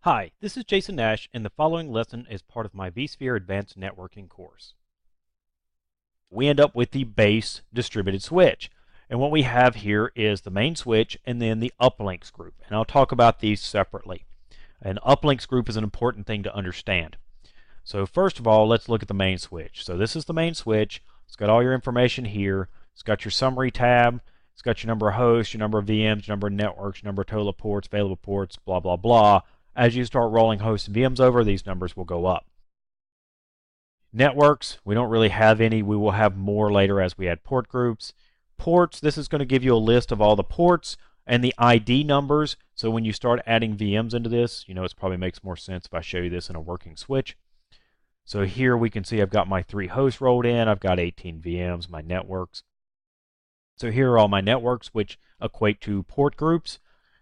Hi, this is Jason Nash, and the following lesson is part of my vSphere Advanced Networking course. We end up with the base distributed switch. And what we have here is the main switch and then the uplinks group. And I'll talk about these separately. An uplinks group is an important thing to understand. So first of all, let's look at the main switch. So this is the main switch. It's got all your information here. It's got your summary tab. It's got your number of hosts, your number of VMs, your number of networks, your number of total ports, available ports, blah, blah, blah. As you start rolling hosts and VMs over, these numbers will go up. Networks, we don't really have any. We will have more later as we add port groups. Ports, this is going to give you a list of all the ports and the ID numbers. So when you start adding VMs into this, it probably makes more sense if I show you this in a working switch. So here we can see I've got my 3 hosts rolled in. I've got 18 VMs, my networks. So here are all my networks, which equate to port groups.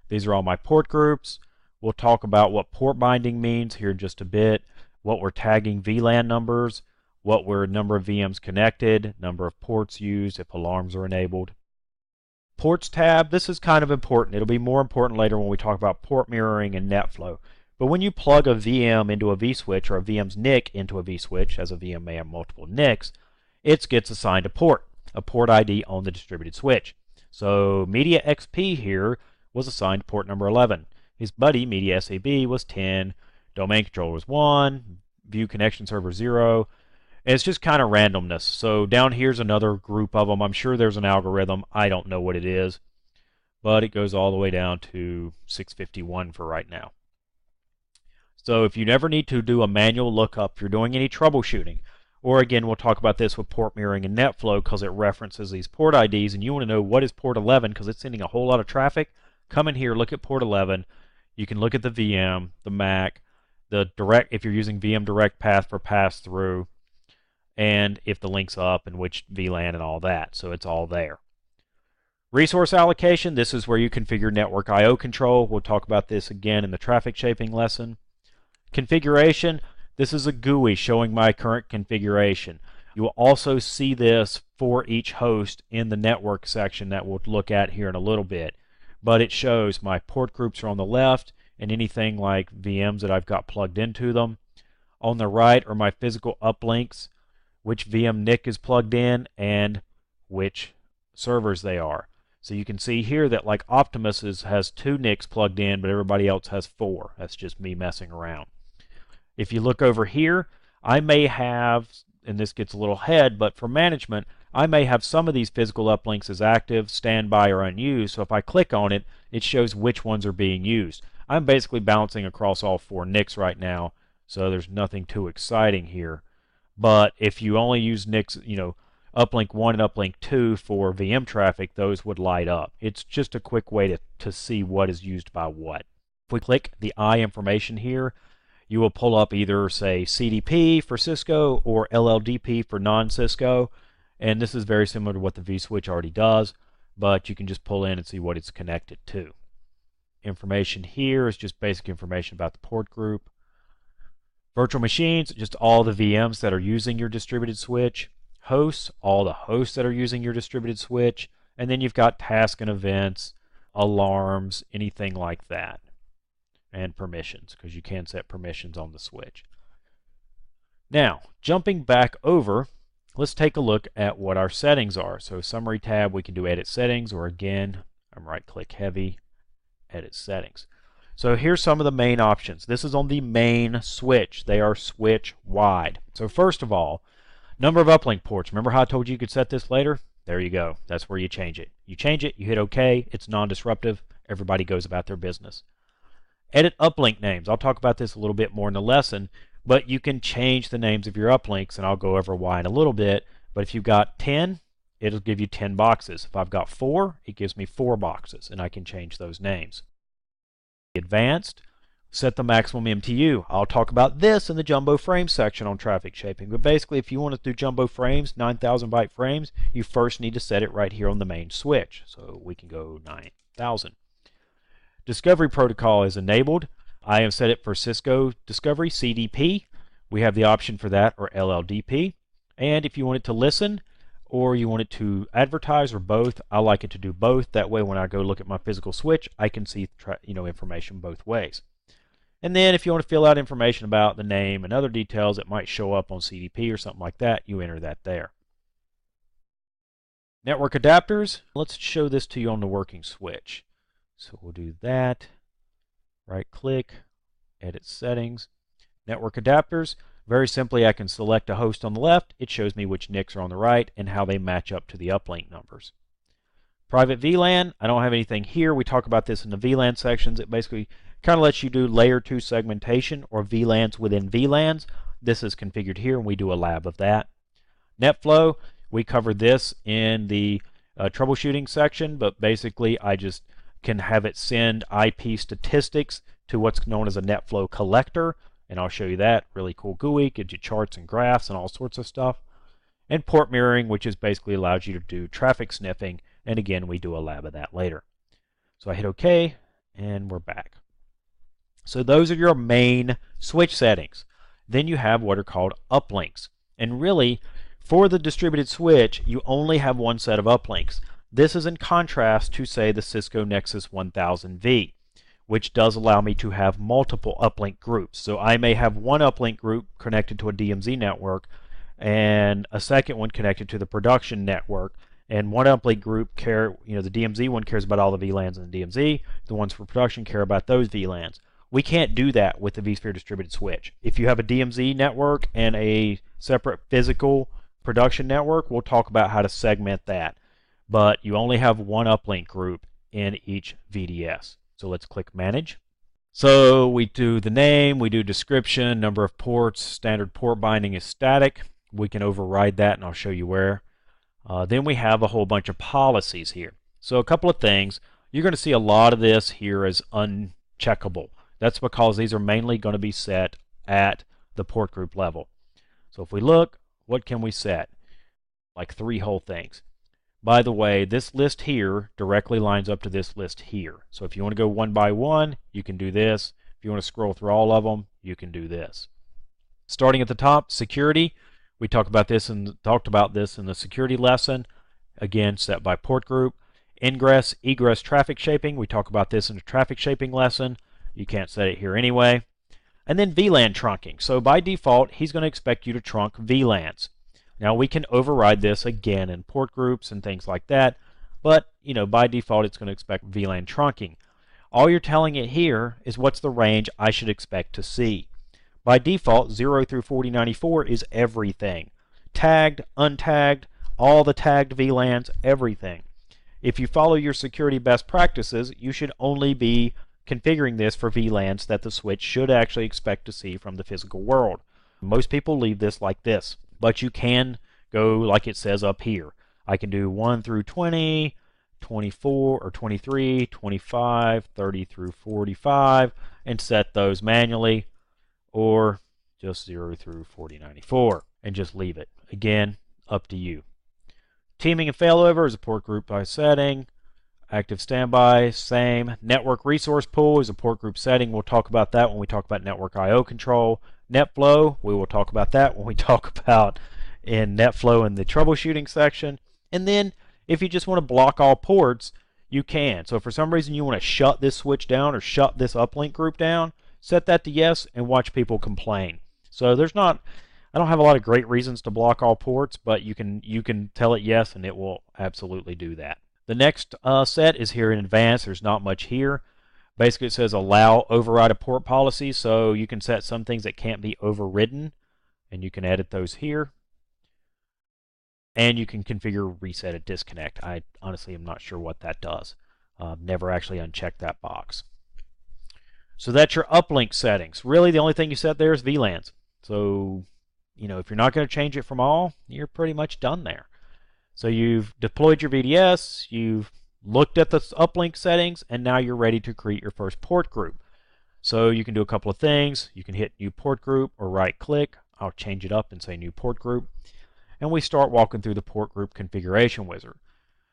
These are all my port groups. We'll talk about what port binding means here in just a bit, what we're tagging VLAN numbers, what were number of VMs connected, number of ports used if alarms are enabled. Ports tab, this is kind of important. It'll be more important later when we talk about port mirroring and NetFlow. But when you plug a VM into a vSwitch or a VM's NIC into a vSwitch, as a VM may have multiple NICs, it gets assigned a port ID on the distributed switch. So Media XP here was assigned port number 11. His buddy, Media SAB, was 10, Domain Controller was 1, View Connection Server 0. And it's just kind of randomness. So down here's another group of them. I'm sure there's an algorithm. I don't know what it is. But it goes all the way down to 651 for right now. So if you never need to do a manual lookup, if you're doing any troubleshooting, or again, we'll talk about this with port mirroring and NetFlow because it references these port IDs, and you want to know what is port 11 because it's sending a whole lot of traffic, come in here, look at port 11. You can look at the VM, the MAC, the direct, if you're using VM direct path for pass through, and if the link's up and which VLAN and all that. So it's all there. Resource allocation, this is where you configure network I/O control. We'll talk about this again in the traffic shaping lesson. Configuration, this is a GUI showing my current configuration. You will also see this for each host in the network section that we'll look at here in a little bit. But it shows my port groups are on the left and anything like VMs that I've got plugged into them. On the right are my physical uplinks, which VM NIC is plugged in, and which servers they are. So you can see here that like Optimus has 2 NICs plugged in, but everybody else has 4. That's just me messing around. If you look over here, I may have, and this gets a little ahead, but for management, I may have some of these physical uplinks as active, standby, or unused. So if I click on it, it shows which ones are being used. I'm basically bouncing across all 4 NICs right now, so there's nothing too exciting here. But if you only use NICs, uplink 1 and uplink 2 for VM traffic, those would light up. It's just a quick way to see what is used by what. If we click the I information here, you will pull up either, say, CDP for Cisco or LLDP for non-Cisco. And this is very similar to what the vSwitch already does, but you can just pull in and see what it's connected to. Information here is just basic information about the port group. Virtual machines, just all the VMs that are using your distributed switch. Hosts, all the hosts that are using your distributed switch. And then you've got tasks and events, alarms, anything like that. And permissions, because you can set permissions on the switch. Now, jumping back over, let's take a look at what our settings are. So summary tab, we can do edit settings, or again, I'm right click heavy, edit settings. So here's some of the main options. This is on the main switch. They are switch wide. So first of all, number of uplink ports. Remember how I told you could set this later? There you go. That's where you change it. You change it, you hit OK, it's non-disruptive, everybody goes about their business. Edit uplink names. I'll talk about this a little bit more in the lesson, but you can change the names of your uplinks, and I'll go over why in a little bit. But if you've got 10, it'll give you 10 boxes. If I've got 4, it gives me 4 boxes, and I can change those names. Advanced, set the maximum MTU. I'll talk about this in the jumbo frame section on traffic shaping. But basically, if you want to do jumbo frames, 9,000 byte frames, you first need to set it right here on the main switch. So we can go 9,000. Discovery protocol is enabled. I have set it for Cisco Discovery, CDP. We have the option for that, or LLDP. And if you want it to listen, or you want it to advertise, or both, I like it to do both. That way when I go look at my physical switch, I can see information both ways. And then if you want to fill out information about the name and other details that might show up on CDP or something like that, you enter that there. Network adapters, let's show this to you on the working switch. So we'll do that, right click, edit settings, network adapters. Very simply, I can select a host on the left, it shows me which NICs are on the right and how they match up to the uplink numbers. Private VLAN, I don't have anything here. We talk about this in the VLAN sections. It basically kind of lets you do layer 2 segmentation or VLANs within VLANs. This is configured here and we do a lab of that. NetFlow, we covered this in the troubleshooting section, but basically I just can have it send IP statistics to what's known as a NetFlow collector, and I'll show you that. Really cool GUI, gives you charts and graphs and all sorts of stuff. And port mirroring, which is basically allows you to do traffic sniffing, and again we do a lab of that later. So I hit OK and we're back. So those are your main switch settings. Then you have what are called uplinks, and really for the distributed switch you only have one set of uplinks. This is in contrast to, say, the Cisco Nexus 1000V, which does allow me to have multiple uplink groups. So I may have one uplink group connected to a DMZ network and a second one connected to the production network, and one uplink group the DMZ one cares about all the VLANs in the DMZ, the ones for production care about those VLANs. We can't do that with the vSphere distributed switch. If you have a DMZ network and a separate physical production network, we'll talk about how to segment that. But you only have one uplink group in each VDS. So let's click Manage. So we do the name, we do description, number of ports, standard port binding is static. We can override that and I'll show you where. Then we have a whole bunch of policies here. So a couple of things. You're going to see a lot of this here as uncheckable. That's because these are mainly going to be set at the port group level. So if we look, what can we set? Like 3 whole things. By the way, this list here directly lines up to this list here. So if you want to go one by one, you can do this. If you want to scroll through all of them, you can do this. Starting at the top, security. We talked about this in the security lesson. Again, set by port group. Ingress, egress traffic shaping. We talk about this in the traffic shaping lesson. You can't set it here anyway. And then VLAN trunking. So by default, he's going to expect you to trunk VLANs. Now we can override this again in port groups and things like that, but by default it's going to expect VLAN trunking. All you're telling it here is what's the range I should expect to see. By default, 0 through 4094 is everything. Tagged, untagged, all the tagged VLANs, everything. If you follow your security best practices, you should only be configuring this for VLANs that the switch should actually expect to see from the physical world. Most people leave this like this. But you can go like it says up here. I can do 1 through 20, 24 or 23, 25, 30 through 45, and set those manually, or just 0 through 4094 and just leave it. Again, up to you. Teaming and failover is a port group by setting. Active standby, same. Network resource pool is a port group setting. We'll talk about that when we talk about network I/O control. NetFlow, we will talk about that when we talk about in NetFlow in the troubleshooting section. And then if you just want to block all ports, you can. So if for some reason you want to shut this switch down or shut this uplink group down, set that to yes and watch people complain. So I don't have a lot of great reasons to block all ports, but you can tell it yes and it will absolutely do that. The next set is here in advanced. There's not much here. Basically, it says allow override a port policy, so you can set some things that can't be overridden, and you can edit those here. And you can configure reset a disconnect. I honestly am not sure what that does. Never actually unchecked that box. So that's your uplink settings. Really, the only thing you set there is VLANs. So, if you're not going to change it from all, you're pretty much done there. So you've deployed your VDS, you've looked at the uplink settings, and now you're ready to create your first port group. So you can do a couple of things. You can hit new port group or right click. I'll change it up and say new port group. And we start walking through the port group configuration wizard.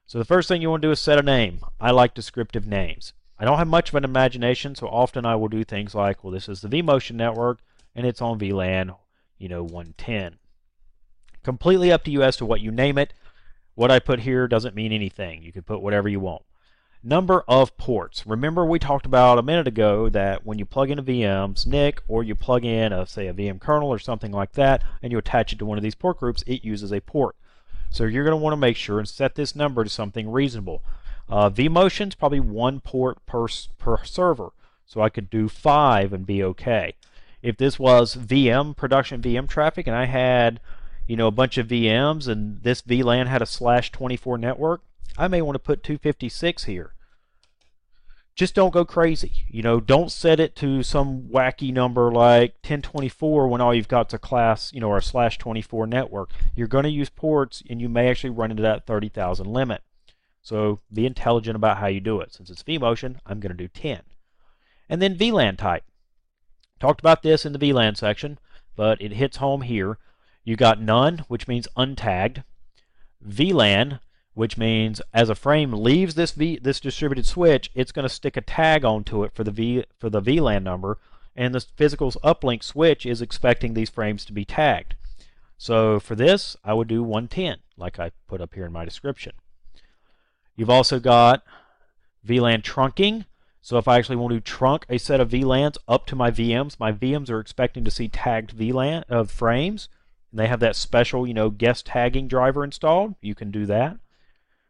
So the first thing you want to do is set a name. I like descriptive names. I don't have much of an imagination, so often I will do things like, well, this is the vMotion network and it's on VLAN 110. Completely up to you as to what you name it. What I put here doesn't mean anything. You can put whatever you want. Number of ports. Remember we talked about a minute ago that when you plug in a VM's NIC or you plug in, say, a VM kernel or something like that, and you attach it to one of these port groups, it uses a port. So you're going to want to make sure and set this number to something reasonable. vMotion's probably 1 port per server, so I could do 5 and be okay. If this was production VM traffic, and I had, a bunch of VMs, and this VLAN had a /24 network, I may want to put 256 here. Just don't go crazy. Don't set it to some wacky number like 1024 when all you've got is a class, or a /24 network. You're going to use ports, and you may actually run into that 30,000 limit. So be intelligent about how you do it. Since it's vMotion, I'm going to do 10. And then VLAN type. Talked about this in the VLAN section, but it hits home here. You got none, which means untagged. VLAN, which means as a frame leaves this distributed switch, it's going to stick a tag onto it for the VLAN number, and the physical uplink switch is expecting these frames to be tagged. So for this, I would do 110, like I put up here in my description. You've also got VLAN trunking. So if I actually want to trunk a set of VLANs up to my VMs are expecting to see tagged VLAN of frames, and they have that special, guest tagging driver installed. You can do that.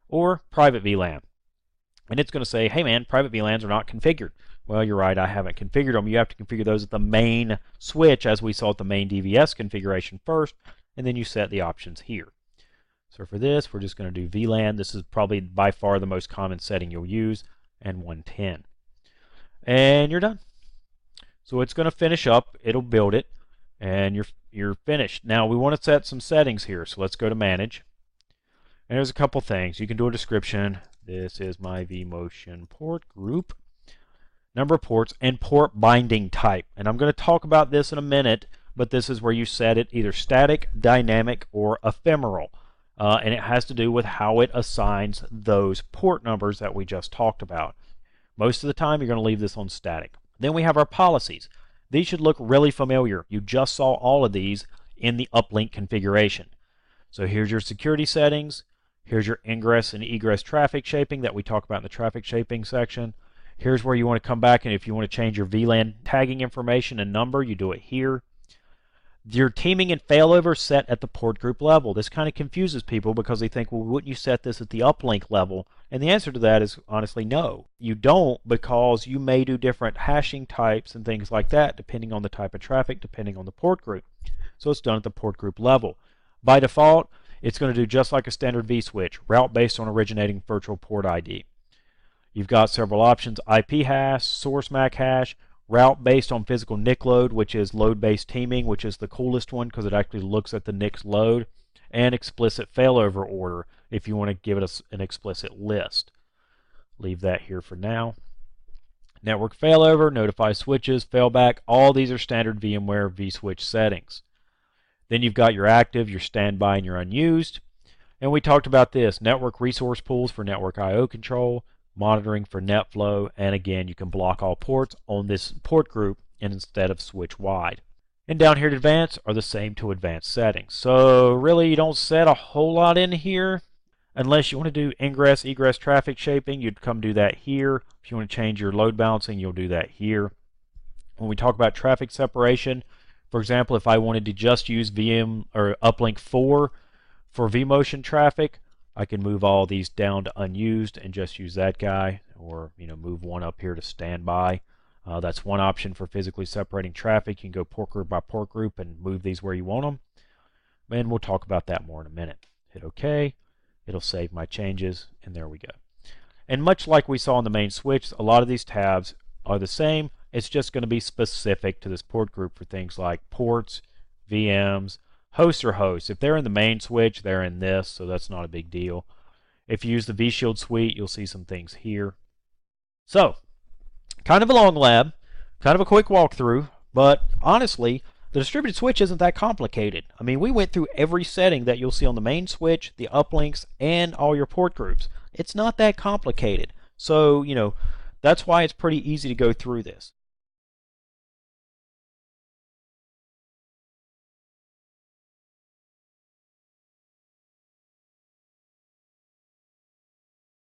Or private VLAN. And it's going to say, hey man, private VLANs are not configured. Well, you're right, I haven't configured them. You have to configure those at the main switch, as we saw at the main DVS configuration first, and then you set the options here. So for this, we're just going to do VLAN. This is probably by far the most common setting you'll use, and 110. And you're done. So it's going to finish up, it'll build it, and you're finished. Now we want to set some settings here, so let's go to Manage. And there's a couple things. You can do a description. This is my vMotion port group. Number of ports and port binding type. And I'm going to talk about this in a minute, but this is where you set it either static, dynamic, or ephemeral. And it has to do with how it assigns those port numbers that we just talked about. Most of the time, you're going to leave this on static. Then we have our policies. These should look really familiar. You just saw all of these in the uplink configuration. So here's your security settings. Here's your ingress and egress traffic shaping that we talk about in the traffic shaping section. Here's where you want to come back, and if you want to change your VLAN tagging information and number, you do it here. Your teaming and failover set at the port group level. This kind of confuses people because they think, well, wouldn't you set this at the uplink level? And the answer to that is honestly no. You don't, because you may do different hashing types and things like that depending on the type of traffic, depending on the port group. So it's done at the port group level. By default, it's going to do just like a standard vSwitch, route based on originating virtual port ID. You've got several options: IP hash, source MAC hash, route based on physical NIC load, which is load-based teaming, which is the coolest one because it actually looks at the NIC's load, and explicit failover order if you want to give it an explicit list. Leave that here for now. Network failover, notify switches, failback, all these are standard VMware vSwitch settings. Then you've got your active, your standby, and your unused. And we talked about this: network resource pools for network I/O control, monitoring for net flow, and again, you can block all ports on this port group and instead of switch wide. And down here to advanced are the same to advanced settings. So really, you don't set a whole lot in here. Unless you want to do ingress, egress traffic shaping, you'd come do that here. If you want to change your load balancing, you'll do that here. When we talk about traffic separation, for example, if I wanted to just use VM or uplink 4 for vMotion traffic, I can move all these down to unused and just use that guy, or move one up here to standby. That's one option for physically separating traffic. You can go port group by port group and move these where you want them. And we'll talk about that more in a minute. Hit OK. It'll save my changes, and there we go. And much like we saw in the main switch, a lot of these tabs are the same. It's just going to be specific to this port group for things like ports, VMs, hosts or hosts. If they're in the main switch, they're in this, so that's not a big deal. If you use the vShield suite, you'll see some things here. So, kind of a long lab, kind of a quick walkthrough, but honestly, the distributed switch isn't that complicated. I mean, we went through every setting that you'll see on the main switch, the uplinks, and all your port groups. It's not that complicated. So, that's why it's pretty easy to go through this.